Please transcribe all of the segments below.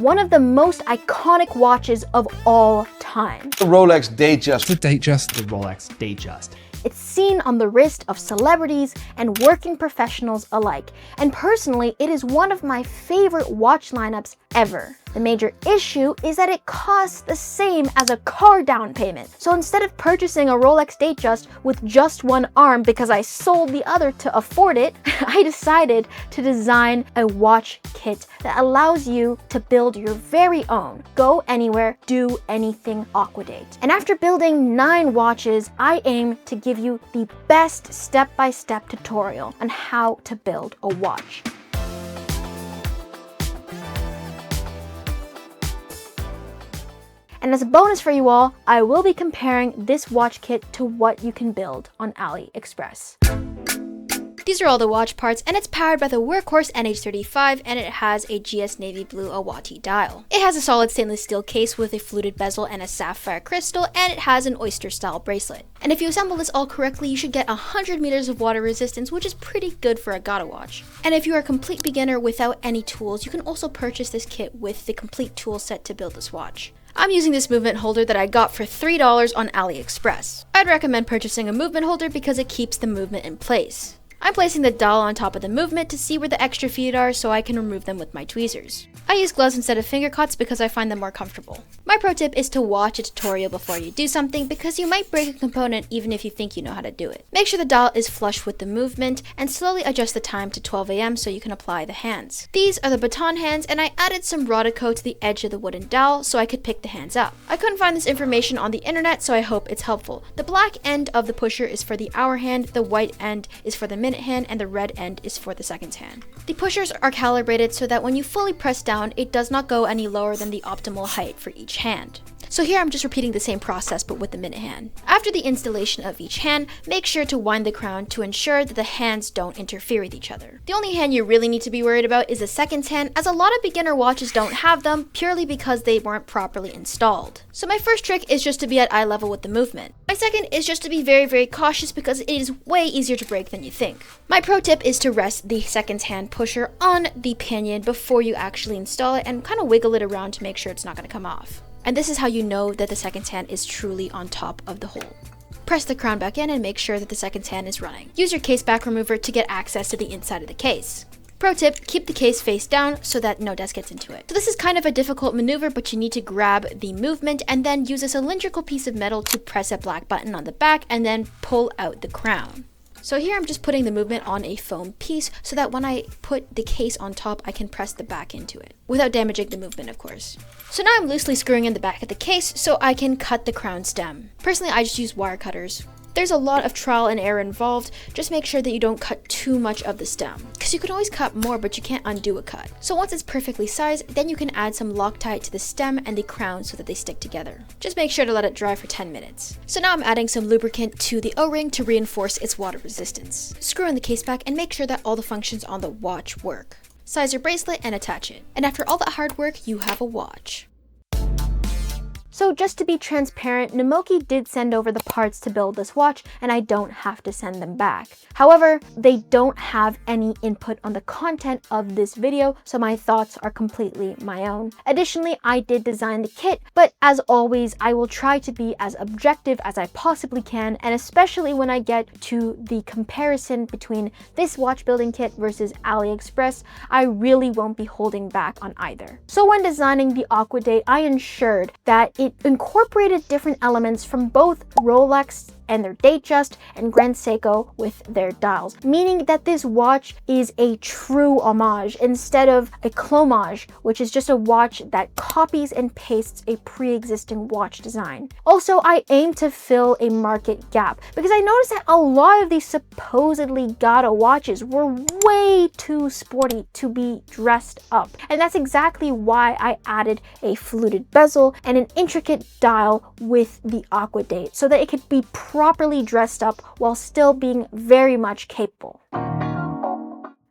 one of the most iconic watches of all time. The Rolex DateJust. The DateJust. The Rolex DateJust. It's seen on the wrist of celebrities and working professionals alike, and personally, it is one of my favorite watch lineups ever. The major issue is that it costs the same as a car down payment. So instead of purchasing a Rolex DateJust with just one arm because I sold the other to afford it, I decided to design a watch kit that allows you to build your very own, go anywhere, do anything AquaDate. And after building 9 watches, I aim to give you the best step-by-step tutorial on how to build a watch. And as a bonus for you all, I will be comparing this watch kit to what you can build on AliExpress. These are all the watch parts, and it's powered by the workhorse NH35, and it has a GS Navy Blue Awati dial. It has a solid stainless steel case with a fluted bezel and a sapphire crystal, and it has an oyster style bracelet. And if you assemble this all correctly, you should get 100 meters of water resistance, which is pretty good for a Gata watch. And if you are a complete beginner without any tools, you can also purchase this kit with the complete tool set to build this watch. I'm using this movement holder that I got for $3 on AliExpress. I'd recommend purchasing a movement holder because it keeps the movement in place. I'm placing the dial on top of the movement to see where the extra feet are so I can remove them with my tweezers. I use gloves instead of finger cuts because I find them more comfortable. My pro tip is to watch a tutorial before you do something because you might break a component even if you think you know how to do it. Make sure the dial is flush with the movement and slowly adjust the time to 12 AM so you can apply the hands. These are the baton hands, and I added some Rodico to the edge of the wooden dial so I could pick the hands up. I couldn't find this information on the internet, so I hope it's helpful. The black end of the pusher is for the hour hand, the white end is for the minute hand, and the red end is for the seconds hand. The pushers are calibrated so that when you fully press down, it does not go any lower than the optimal height for each hand. So here I'm just repeating the same process but with the minute hand. After the installation of each hand, make sure to wind the crown to ensure that the hands don't interfere with each other. The only hand you really need to be worried about is the seconds hand, as a lot of beginner watches don't have them purely because they weren't properly installed. So my first trick is just to be at eye level with the movement. My second is just to be very cautious because it is way easier to break than you think. My pro tip is to rest the seconds hand pusher on the pinion before you actually install it and kind of wiggle it around to make sure it's not going to come off. And this is how you know that the seconds hand is truly on top of the hole. Press the crown back in and make sure that the seconds hand is running. Use your case back remover to get access to the inside of the case. Pro tip, keep the case face down so that no dust gets into it. So this is kind of a difficult maneuver, but you need to grab the movement and then use a cylindrical piece of metal to press a black button on the back and then pull out the crown. So here I'm just putting the movement on a foam piece so that when I put the case on top, I can press the back into it, without damaging the movement, of course. So now I'm loosely screwing in the back of the case so I can cut the crown stem. Personally, I just use wire cutters. There's a lot of trial and error involved. Just make sure that you don't cut too much of the stem, because you can always cut more, but you can't undo a cut. So once it's perfectly sized, then you can add some Loctite to the stem and the crown so that they stick together. Just make sure to let it dry for 10 minutes. So now I'm adding some lubricant to the O-ring to reinforce its water resistance. Screw in the case back and make sure that all the functions on the watch work. Size your bracelet and attach it. And after all that hard work, you have a watch. So just to be transparent, Namoki did send over the parts to build this watch, and I don't have to send them back. However, they don't have any input on the content of this video, so my thoughts are completely my own. Additionally, I did design the kit, but as always, I will try to be as objective as I possibly can, and especially when I get to the comparison between this watch building kit versus AliExpress, I really won't be holding back on either. So when designing the AquaDate, I ensured that it incorporated different elements from both Rolex and their DateJust and Grand Seiko with their dials, meaning that this watch is a true homage instead of a clomage, which is just a watch that copies and pastes a pre-existing watch design. Also, I aim to fill a market gap because I noticed that a lot of these supposedly Gata watches were way too sporty to be dressed up, and that's exactly why I added a fluted bezel and an intricate dial with the AquaDate so that it could be properly dressed up while still being very much capable.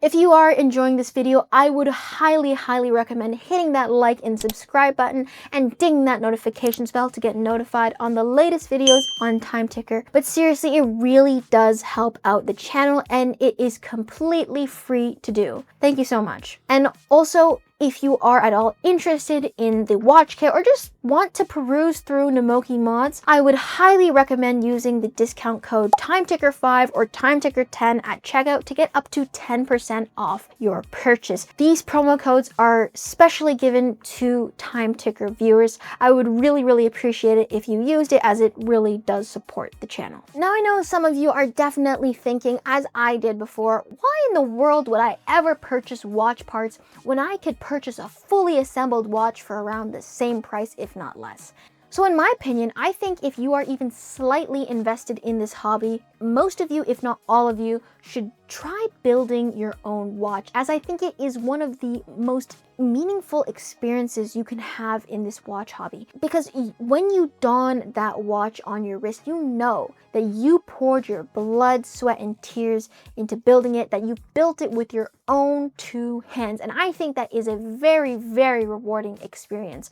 If you are enjoying this video, I would highly recommend hitting that like and subscribe button and ding that notifications bell to get notified on the latest videos on Time Ticker. But seriously, it really does help out the channel and it is completely free to do. Thank you so much. And also, if you are at all interested in the watch kit or just want to peruse through Namoki mods, I would highly recommend using the discount code TIMETICKER5 or TIMETICKER10 at checkout to get up to 10% off your purchase. These promo codes are specially given to Time Ticker viewers. I would really appreciate it if you used it, as it really does support the channel. Now I know some of you are definitely thinking, as I did before, why in the world would I ever purchase watch parts when I could purchase a fully assembled watch for around the same price, if not less? So in my opinion, I think if you are even slightly invested in this hobby, most of you, if not all of you, should try building your own watch, as I think it is one of the most meaningful experiences you can have in this watch hobby. Because when you don that watch on your wrist, you know that you poured your blood, sweat, and tears into building it, that you built it with your own two hands. And I think that is a very rewarding experience.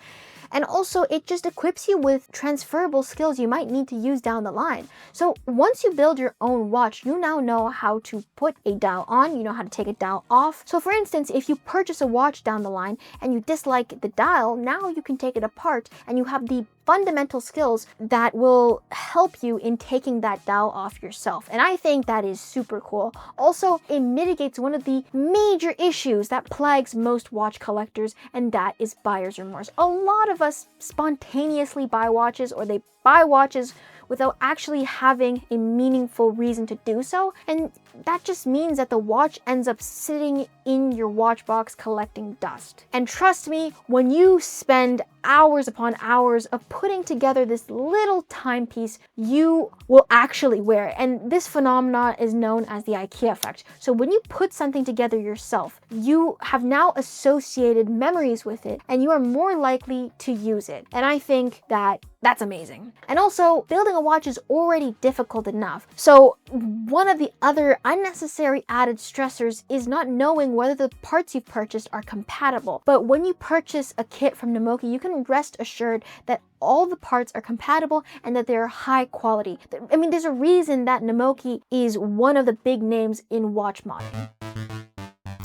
And also, it just equips you with transferable skills you might need to use down the line. So once you build your own watch, you now know how to put a dial on, you know how to take a dial off. So for instance, if you purchase a watch down the line and you dislike the dial, now you can take it apart and you have the fundamental skills that will help you in taking that dial off yourself. And I think that is super cool. Also, it mitigates one of the major issues that plagues most watch collectors, and that is buyer's remorse. A lot of us spontaneously buy watches, or they buy watches without actually having a meaningful reason to do so, and that just means that the watch ends up sitting in your watch box collecting dust. And trust me, when you spend hours upon hours of putting together this little timepiece, you will actually wear it. And this phenomenon is known as the IKEA effect. So when you put something together yourself, you have now associated memories with it, and you are more likely to use it. And I think that that's amazing. And also, building a watch is already difficult enough. So one of the other unnecessary added stressors is not knowing whether the parts you've purchased are compatible. But when you purchase a kit from Namoki, you can rest assured that all the parts are compatible and that they're high quality. I mean, there's a reason that Namoki is one of the big names in watch modding.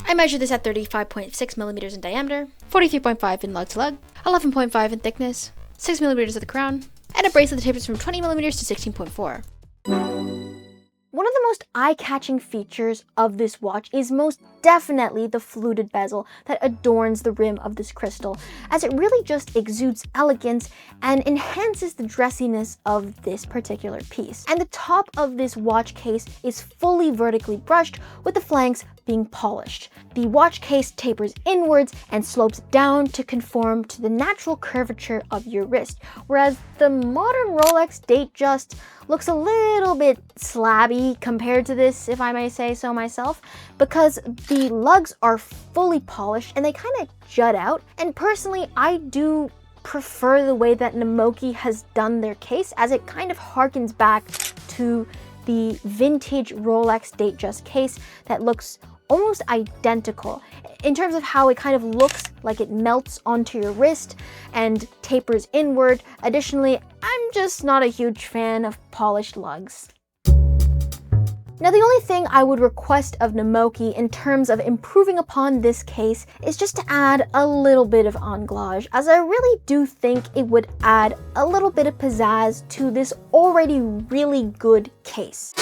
I measured this at 35.6 millimeters in diameter, 43.5 in lug to lug, 11.5 in thickness, 6 millimeters at the crown, and a bracelet that tapers from 20 millimeters to 16.4. One of the most eye-catching features of this watch is most definitely the fluted bezel that adorns the rim of this crystal, as it really just exudes elegance and enhances the dressiness of this particular piece. And the top of this watch case is fully vertically brushed, with the flanks being polished. The watch case tapers inwards and slopes down to conform to the natural curvature of your wrist, whereas the modern Rolex DateJust looks a little bit slabby compared to this, if I may say so myself, because the lugs are fully polished and they kind of jut out. And personally, I do prefer the way that Namoki has done their case, as it kind of harkens back to the vintage Rolex DateJust case that looks almost identical in terms of how it kind of looks like it melts onto your wrist and tapers inward. Additionally, I'm just not a huge fan of polished lugs. Now, the only thing I would request of Namoki in terms of improving upon this case is just to add a little bit of anglage, as I really do think it would add a little bit of pizzazz to this already really good case.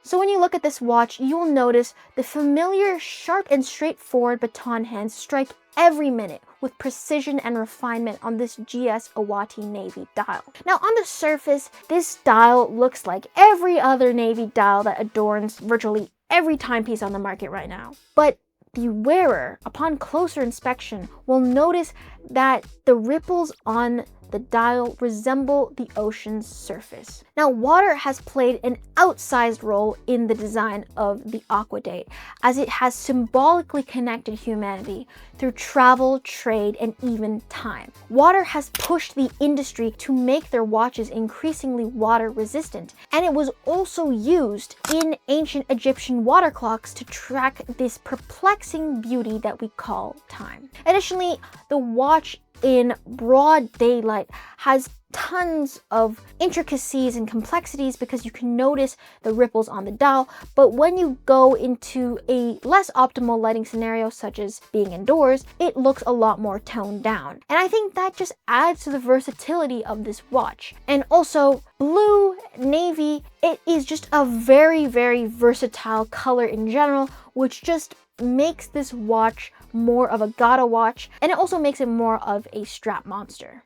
So when you look at this watch, you will notice the familiar sharp and straightforward baton hands strike every minute with precision and refinement on this GS Iwate Navy dial. Now on the surface, this dial looks like every other Navy dial that adorns virtually every timepiece on the market right now. But the wearer, upon closer inspection, will notice that the ripples on the dial resemble the ocean's surface. Now, water has played an outsized role in the design of the AquaDate, as it has symbolically connected humanity through travel, trade, and even time. Water has pushed the industry to make their watches increasingly water resistant, and it was also used in ancient Egyptian water clocks to track this perplexing beauty that we call time. Additionally, the watch in broad daylight has tons of intricacies and complexities because you can notice the ripples on the dial, but when you go into a less optimal lighting scenario such as being indoors, it looks a lot more toned down. And I think that just adds to the versatility of this watch. And also blue, navy, it is just a very, very versatile color in general, which just makes this watch more of a gotta watch, and it also makes it more of a strap monster.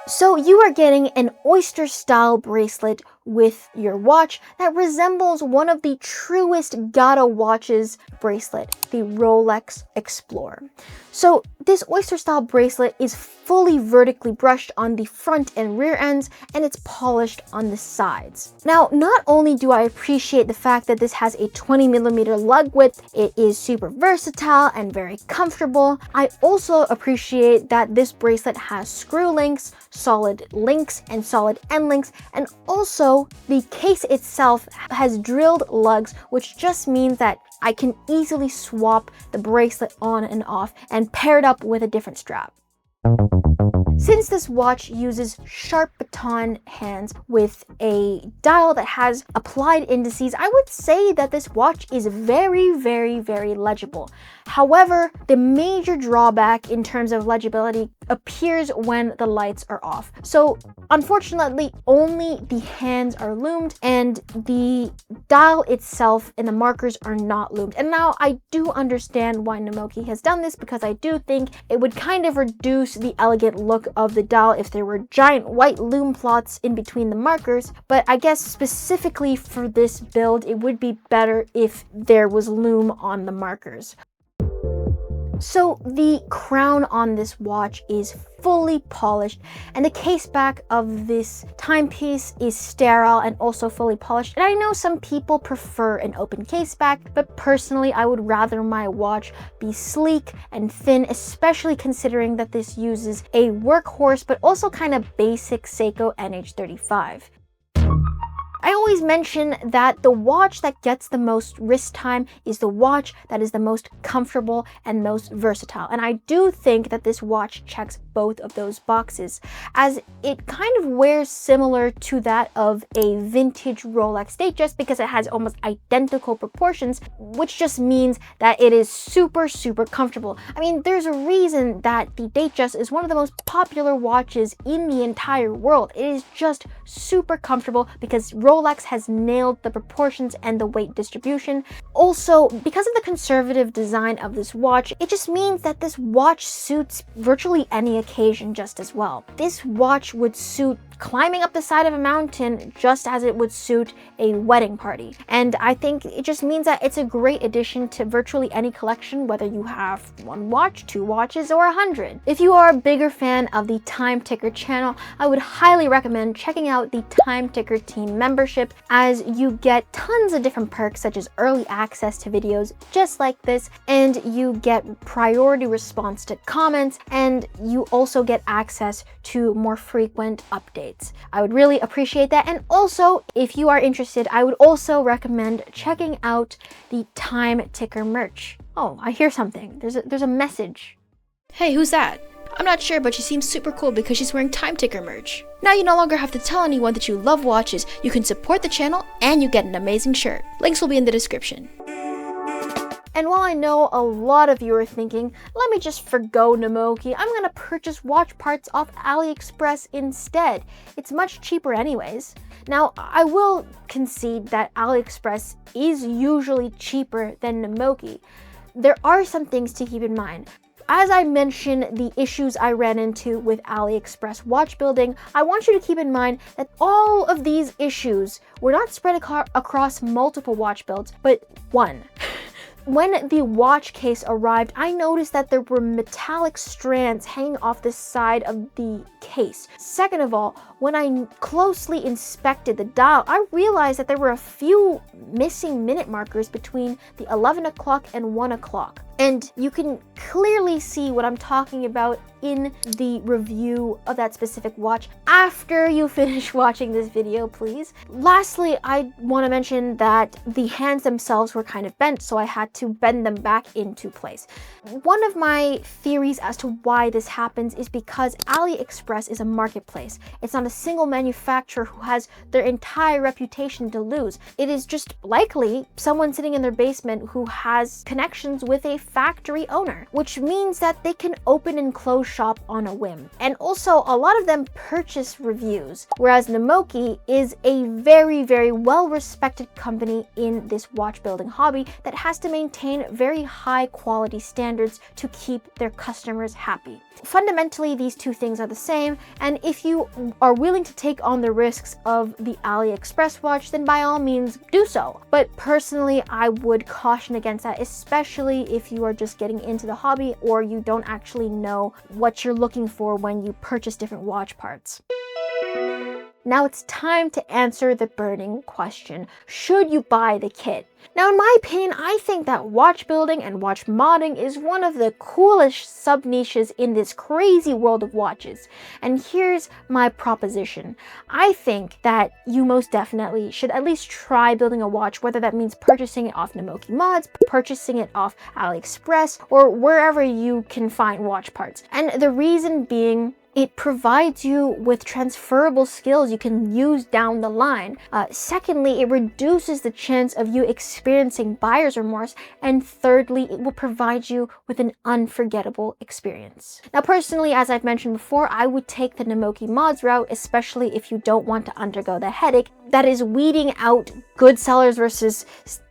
So you are getting an oyster style bracelet with your watch that resembles one of the truest gotta watches bracelet, the Rolex Explorer. So this oyster style bracelet is fully vertically brushed on the front and rear ends, and it's polished on the sides. Now, not only do I appreciate the fact that this has a 20mm lug width, it is super versatile and very comfortable, I also appreciate that this bracelet has screw links, solid links, and solid end links, and also the case itself has drilled lugs, which just means that I can easily swap the bracelet on and off and pair it up with a different strap. Since this watch uses sharp baton hands with a dial that has applied indices, I would say that this watch is very, very, very legible. However, the major drawback in terms of legibility appears when the lights are off. So unfortunately, only the hands are lumed and the dial itself and the markers are not lumed. And now I do understand why Namoki has done this, because I do think it would kind of reduce the elegant look of the dial if there were giant white lume plots in between the markers. But I guess specifically for this build, it would be better if there was lume on the markers. So the crown on this watch is fully polished, and the case back of this timepiece is sterile and also fully polished. And I know some people prefer an open case back, but personally I would rather my watch be sleek and thin, especially considering that this uses a workhorse but also kind of basic Seiko NH35. I always mention that the watch that gets the most wrist time is the watch that is the most comfortable and most versatile. And I do think that this watch checks both of those boxes, as it kind of wears similar to that of a vintage Rolex DateJust because it has almost identical proportions, which just means that it is super, super comfortable. I mean, there's a reason that the DateJust is one of the most popular watches in the entire world. It is just super comfortable because Rolex has nailed the proportions and the weight distribution. Also, because of the conservative design of this watch, it just means that this watch suits virtually any occasion just as well. This watch would suit climbing up the side of a mountain just as it would suit a wedding party. And I think it just means that it's a great addition to virtually any collection, whether you have one watch, two watches, or 100. If you are a bigger fan of the Time Ticker channel, I would highly recommend checking out the Time Ticker team membership, as you get tons of different perks such as early access to videos just like this, and you get priority response to comments, and you also get access to more frequent updates. I would really appreciate that. And also, if you are interested, I would also recommend checking out the Time Ticker merch. Oh, I hear something. There's a message. Hey, who's that? I'm not sure, but she seems super cool because she's wearing Time Ticker merch. Now you no longer have to tell anyone that you love watches. You can support the channel and you get an amazing shirt. Links will be in the description. And while I know a lot of you are thinking, let me just forgo Namoki, I'm gonna purchase watch parts off AliExpress instead. It's much cheaper anyways. Now, I will concede that AliExpress is usually cheaper than Namoki. There are some things to keep in mind. As I mentioned the issues I ran into with AliExpress watch building, I want you to keep in mind that all of these issues were not spread across multiple watch builds, but one. When the watch case arrived, I noticed that there were metallic strands hanging off the side of the case. Second of all, when I closely inspected the dial, I realized that there were a few missing minute markers between the 11 o'clock and 1 o'clock. And you can clearly see what I'm talking about in the review of that specific watch after you finish watching this video, please. Lastly, I want to mention that the hands themselves were kind of bent, so I had to bend them back into place. One of my theories as to why this happens is because AliExpress is a marketplace. It's not a single manufacturer who has their entire reputation to lose. It is just likely someone sitting in their basement who has connections with a factory owner, which means that they can open and close shop on a whim. And also, a lot of them purchase reviews, whereas Namoki is a very, very well-respected company in this watch building hobby that has to maintain very high quality standards to keep their customers happy. Fundamentally, these two things are the same, and if you are willing to take on the risks of the AliExpress watch, then by all means do so. But personally, I would caution against that, especially if you are just getting into the hobby or you don't actually know what you're looking for when you purchase different watch parts. Now it's time to answer the burning question: should you buy the kit? Now, in my opinion, I think that watch building and watch modding is one of the coolest sub-niches in this crazy world of watches. And here's my proposition. I think that you most definitely should at least try building a watch, whether that means purchasing it off Namoki Mods, purchasing it off AliExpress, or wherever you can find watch parts. And the reason being, it provides you with transferable skills you can use down the line. Secondly, it reduces the chance of you experiencing buyer's remorse. And thirdly, it will provide you with an unforgettable experience. Now, personally, as I've mentioned before, I would take the Namoki Mods route, especially if you don't want to undergo the headache that is weeding out good sellers versus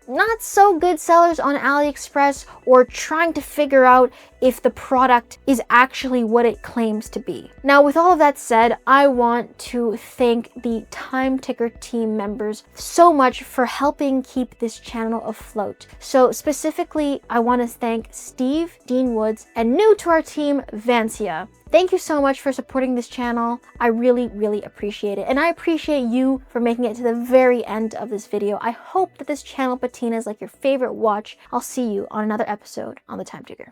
not so good sellers on AliExpress, or trying to figure out if the product is actually what it claims to be. Now, with all of that said, I want to thank the Time Ticker team members so much for helping keep this channel afloat. So specifically, I want to thank Steve, Dean Woods, and new to our team, Vancia. Thank you so much for supporting this channel. I really, really appreciate it. And I appreciate you for making it to the very end of this video. I hope that this channel patina is like your favorite watch. I'll see you on another episode on the Time Ticker.